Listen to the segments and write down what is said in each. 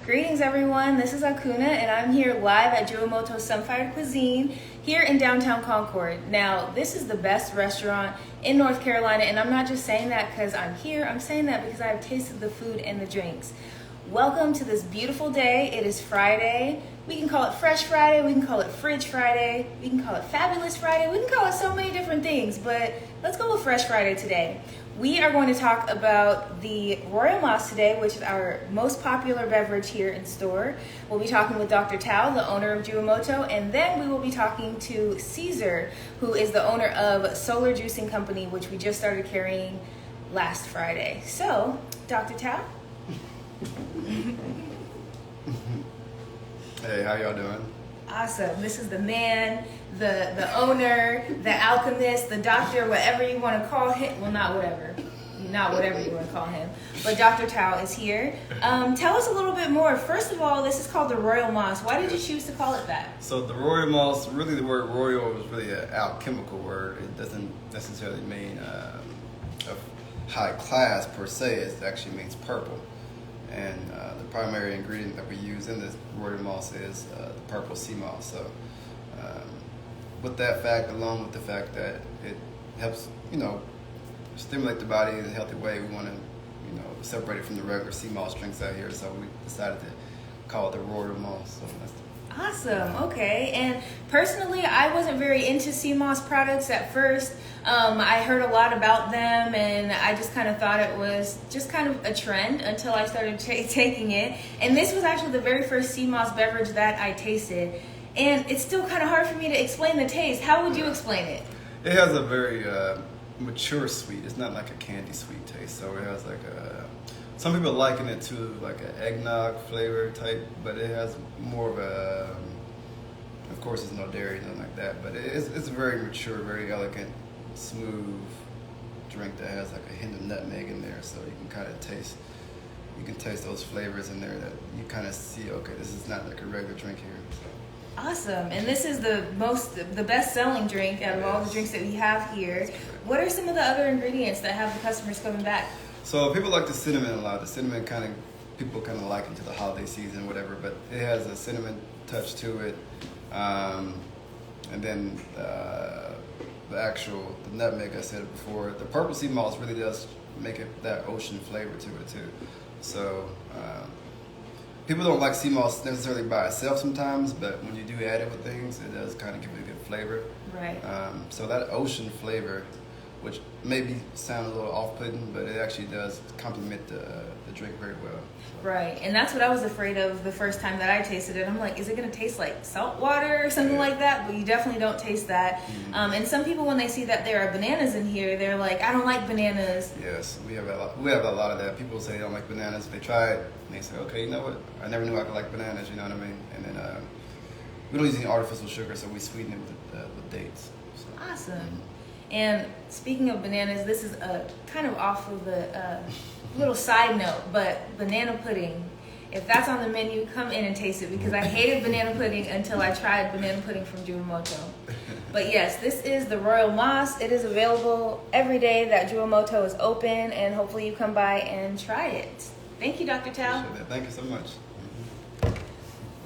Greetings everyone, this is Akunna and I'm here live at JuaMoto Sunfire Cuisine here in downtown Concord. Now, this is the best restaurant in North Carolina, and I'm not just saying that because I'm here, I'm saying that because I have tasted the food and the drinks. Welcome to this beautiful day. It is Friday. We can call it Fresh Friday, we can call it Fridge Friday, we can call it Fabulous Friday, we can call it so many different things, but let's go with Fresh Friday today. We are going to talk about the Royal Moss today, which is our most popular beverage here in store. We'll be talking with Dr. Tao, the owner of JuaMoto, and then we will be talking to Caesar, who is the owner of Solar Juicing Company, which we just started carrying last Friday. So, Dr. Tao? Hey, how y'all doing? Awesome. This is the man, the owner, the alchemist, the doctor, whatever you want to call him. Well, not whatever you want to call him. But Dr. Tao is here. Tell us a little bit more. First of all, this is called the Royal Moss. Why did you choose to call it that? So the Royal Moss, really the word royal is really an alchemical word. It doesn't necessarily mean a high class per se. It actually means purple. And the primary ingredient that we use in this Royal Moss is the purple sea moss. So with that fact, along with the fact that it helps, stimulate the body in a healthy way, we want to, separate it from the regular sea moss drinks out here. So we decided to call it the Royal Moss. So that's Awesome. Okay. And personally, I wasn't very into sea moss products at first. I heard a lot about them, and I just kind of thought it was just kind of a trend until I started taking it. And this was actually the very first sea moss beverage that I tasted. And it's still kind of hard for me to explain the taste. How would you explain it? It has a very mature sweet. It's not like a candy sweet taste. So it has like some people liken it to like an eggnog flavor type, but it has more of a, of course there's no dairy, nothing like that, but it's a very mature, very elegant, smooth drink that has like a hint of nutmeg in there, so you can kind of taste those flavors in there that you kind of see, okay, this is not like a regular drink here. So. Awesome. And this is the best-selling drink out of all the drinks that we have here. What are some of the other ingredients that have the customers coming back? So people like the cinnamon a lot. The cinnamon people kind of liken to the holiday season, whatever, but it has a cinnamon touch to it. And then the nutmeg, I said it before. The purple sea moss really does make it that ocean flavor to it too. So people don't like sea moss necessarily by itself sometimes, but when you do add it with things, it does kind of give it a good flavor. Right. So that ocean flavor, which maybe sounds a little off-putting, but it actually does complement the drink very well. Right, and that's what I was afraid of the first time that I tasted it. I'm like, is it going to taste like salt water or something like that? But you definitely don't taste that. Mm-hmm. And some people, when they see that there are bananas in here, they're like, I don't like bananas. Yes, we have a lot of that. People say they don't like bananas. They try it, and they say, okay, you know what? I never knew I could like bananas, you know what I mean? And then we don't use any artificial sugar, so we sweeten it with dates. So. Awesome. Mm-hmm. And speaking of bananas, this is kind of off of the little side note, but banana pudding. If that's on the menu, come in and taste it, because I hated banana pudding until I tried banana pudding from JuaMoto. But yes, this is the Royal Moss. It is available every day that JuaMoto is open, and hopefully you come by and try it. Thank you, Dr. Tao. Thank you so much.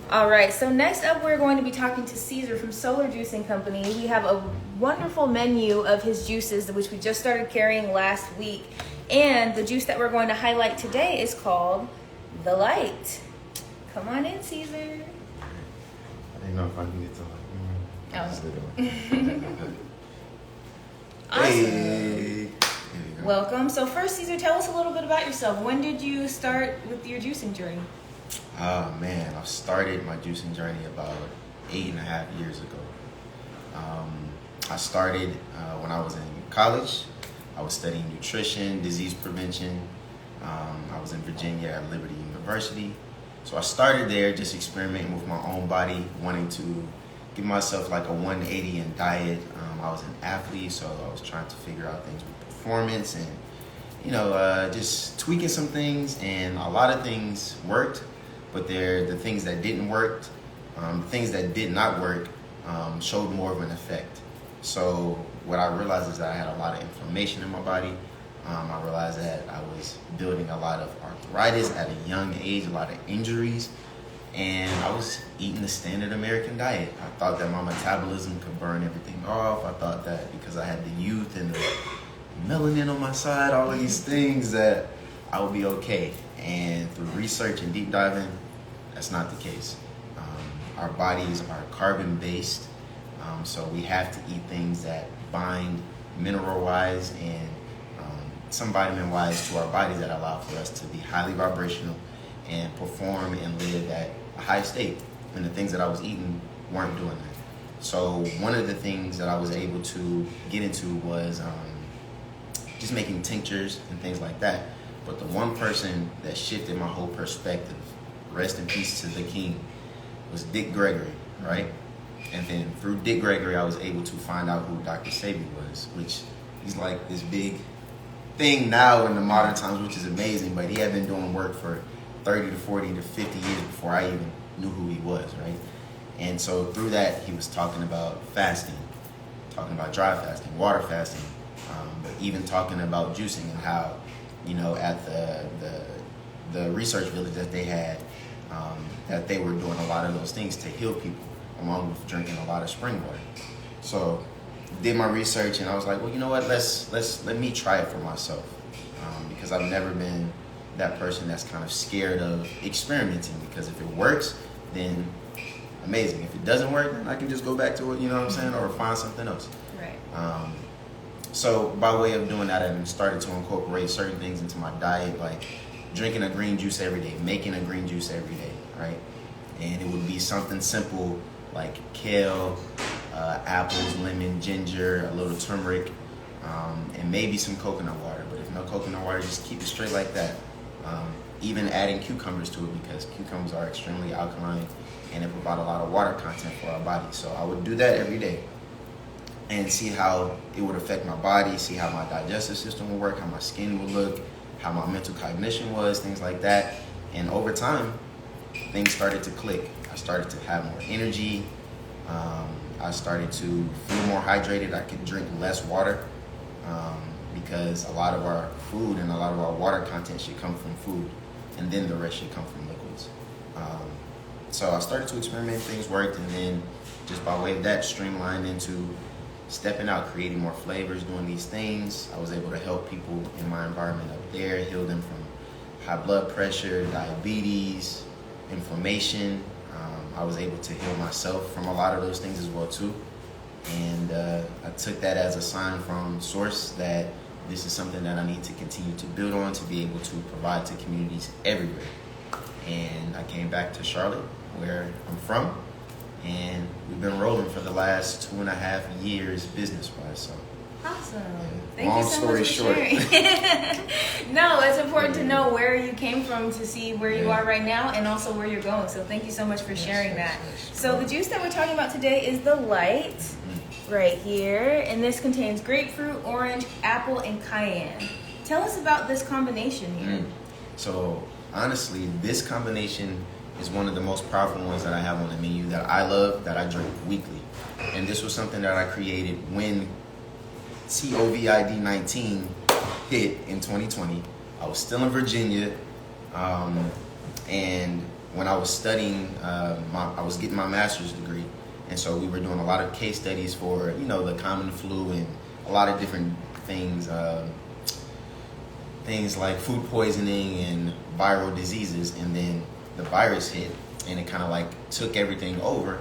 All right, so next up we're going to be talking to Caesar from Solar Juicing Company. We have a wonderful menu of his juices, which we just started carrying last week. And the juice that we're going to highlight today is called The Light. Come on in, Caesar. I didn't know if I needed to Awesome. Hey. Welcome. So first, Caesar, tell us a little bit about yourself. When did you start with your juicing journey? Oh man, I started my juicing journey about 8.5 years ago. I started when I was in college. I was studying nutrition, disease prevention. I was in Virginia at Liberty University. So I started there just experimenting with my own body, wanting to give myself like a 180 in diet. I was an athlete, so I was trying to figure out things with performance and, just tweaking some things, and a lot of things worked. But the things that didn't work, the things that did not work, showed more of an effect. So what I realized is that I had a lot of inflammation in my body. I realized that I was building a lot of arthritis at a young age, a lot of injuries, and I was eating the standard American diet. I thought that my metabolism could burn everything off. I thought that because I had the youth and the melanin on my side, all of these things, that I would be okay. And through research and deep diving, that's not the case. Our bodies are carbon based, so we have to eat things that bind mineral wise and some vitamin wise to our bodies that allow for us to be highly vibrational and perform and live at a high state. And the things that I was eating weren't doing that. So one of the things that I was able to get into was just making tinctures and things like that. But the one person that shifted my whole perspective, rest in peace to the king, was Dick Gregory, right? And then through Dick Gregory, I was able to find out who Dr. Sebi was, which he's like this big thing now in the modern times, which is amazing, but he had been doing work for 30 to 40 to 50 years before I even knew who he was, right? And so through that, he was talking about fasting, talking about dry fasting, water fasting, but even talking about juicing and how, you know, at the research village that they had, that they were doing a lot of those things to heal people, along with drinking a lot of spring water. So did my research, and I was like, well, you know what, let me try it for myself, because I've never been that person that's kind of scared of experimenting, because if it works, then amazing. If it doesn't work, then I can just go back to it, you know what I'm saying, or find something else. Right. So by way of doing that, I started to incorporate certain things into my diet, like drinking a green juice every day, making a green juice every day, right? And it would be something simple like kale, apples, lemon, ginger, a little turmeric, and maybe some coconut water. But if no coconut water, just keep it straight like that. Even adding cucumbers to it, because cucumbers are extremely alkaline and they provide a lot of water content for our body. So I would do that every day and see how it would affect my body, see how my digestive system would work, how my skin would look, how my mental cognition was, things like that. And over time, things started to click. I started to have more energy. I started to feel more hydrated. I could drink less water, because a lot of our food and a lot of our water content should come from food, and then the rest should come from liquids. So I started to experiment, things worked, and then just by way of that, streamlined into stepping out, creating more flavors, doing these things. I was able to help people in my environment up there, heal them from high blood pressure, diabetes, inflammation. I was able to heal myself from a lot of those things as well too. And I took that as a sign from Source that this is something that I need to continue to build on to be able to provide to communities everywhere. And I came back to Charlotte, where I'm from, and we've been rolling for the last 2.5 years business-wise. So Awesome. yeah. Thank Long you so story much for short. sharing. No, it's important to know where you came from to see where you Yeah. are right now and also where you're going. So thank you so much for sharing yes, that. yes. So the juice that we're talking about today is the Light right here. And this contains grapefruit, orange, apple, and cayenne. Tell us about this combination here. So honestly, this combination is one of the most powerful ones that I have on the menu that I love, that I drink weekly. And this was something that I created when COVID-19 hit in 2020. I was still in Virginia, and when I was studying, I was getting my master's degree, and so we were doing a lot of case studies for, you know, the common flu and a lot of different things, things like food poisoning and viral diseases. And then the virus hit, and it kind of like took everything over,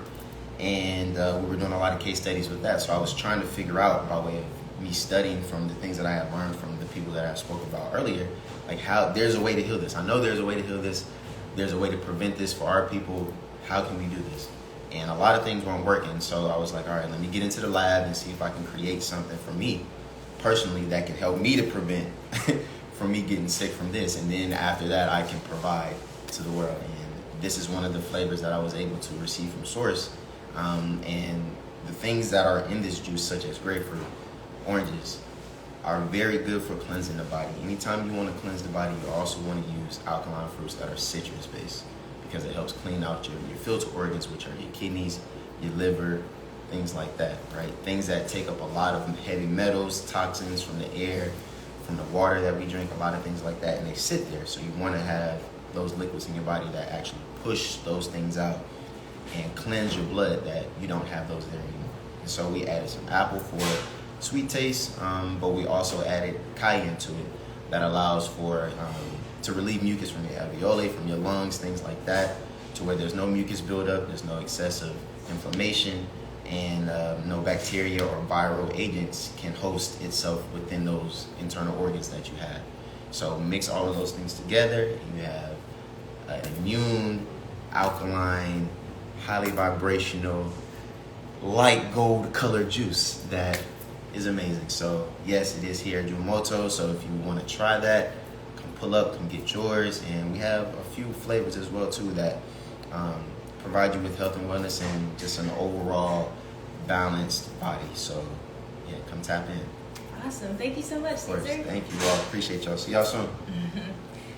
and we were doing a lot of case studies with that. So I was trying to figure out, by way of me studying from the things that I had learned from the people that I spoke about earlier, like how there's a way to heal this. I know there's a way to heal this. There's a way to prevent this for our people. How can we do this? And a lot of things weren't working. So I was like, all right, let me get into the lab and see if I can create something for me personally that can help me to prevent from me getting sick from this. And then after that, I can provide to the world. And this is one of the flavors that I was able to receive from Source. And the things that are in this juice, such as grapefruit, oranges, are very good for cleansing the body. Anytime you want to cleanse the body, you also want to use alkaline fruits that are citrus based, because it helps clean out your filter organs, which are your kidneys, your liver, things like that, right? Things that take up a lot of heavy metals, toxins from the air, from the water that we drink, a lot of things like that, and they sit there. So you want to have those liquids in your body that actually push those things out and cleanse your blood, that you don't have those there anymore. And so we added some apple for sweet taste, but we also added cayenne to it that allows for to relieve mucus from your alveoli, from your lungs, things like that, to where there's no mucus buildup, there's no excessive inflammation, and no bacteria or viral agents can host itself within those internal organs that you have. So mix all of those things together, and you have an immune, alkaline, highly vibrational, light gold colored juice that is amazing. So yes, it is here at JuaMoto. So if you want to try that, come pull up, come get yours. And we have a few flavors as well too that provide you with health and wellness and just an overall balanced body. So yeah, come tap in. Awesome. Thank you so much, Of course. Caesar. Thank you all. Appreciate y'all. See y'all soon.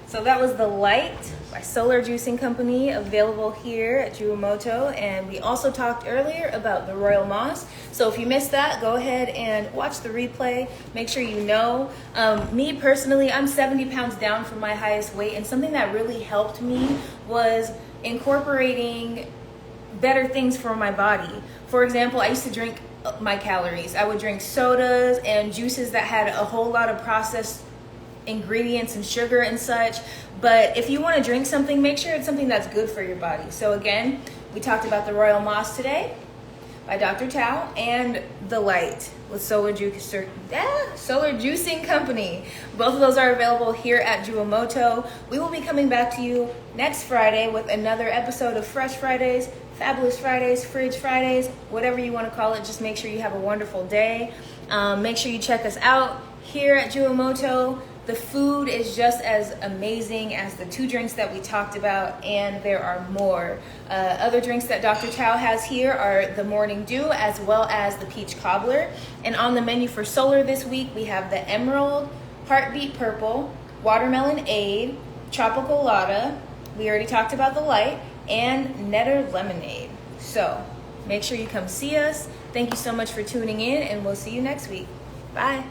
So that was the Light by Solar Juicing Company, available here at JuaMoto. And we also talked earlier about the Royal Moss. So if you missed that, go ahead and watch the replay. Make sure you know. Me personally, I'm 70 pounds down from my highest weight. And something that really helped me was incorporating better things for my body. For example, I used to drink my calories. I would drink sodas and juices that had a whole lot of processed ingredients and sugar and such. But if you want to drink something, make sure it's something that's good for your body. So again, we talked about the Royal Moss today by Dr. Tao, and the Light with Solar Juicing Company. Both of those are available here at JuaMoto. We will be coming back to you next Friday with another episode of Fresh Fridays, Fabulous Fridays, Fridge Fridays, whatever you want to call it. Just make sure you have a wonderful day. Make sure you check us out here at JuaMoto. The food is just as amazing as the 2 drinks that we talked about, and there are more. Other drinks that Dr. Tao has here are the Morning Dew as well as the Peach Cobbler. And on the menu for Solar this week, we have the Emerald, Heartbeat Purple, Watermelon Aid, Tropical Lotta, we already talked about the Light, and Netter Lemonade. So make sure you come see us. Thank you so much for tuning in, and we'll see you next week. Bye.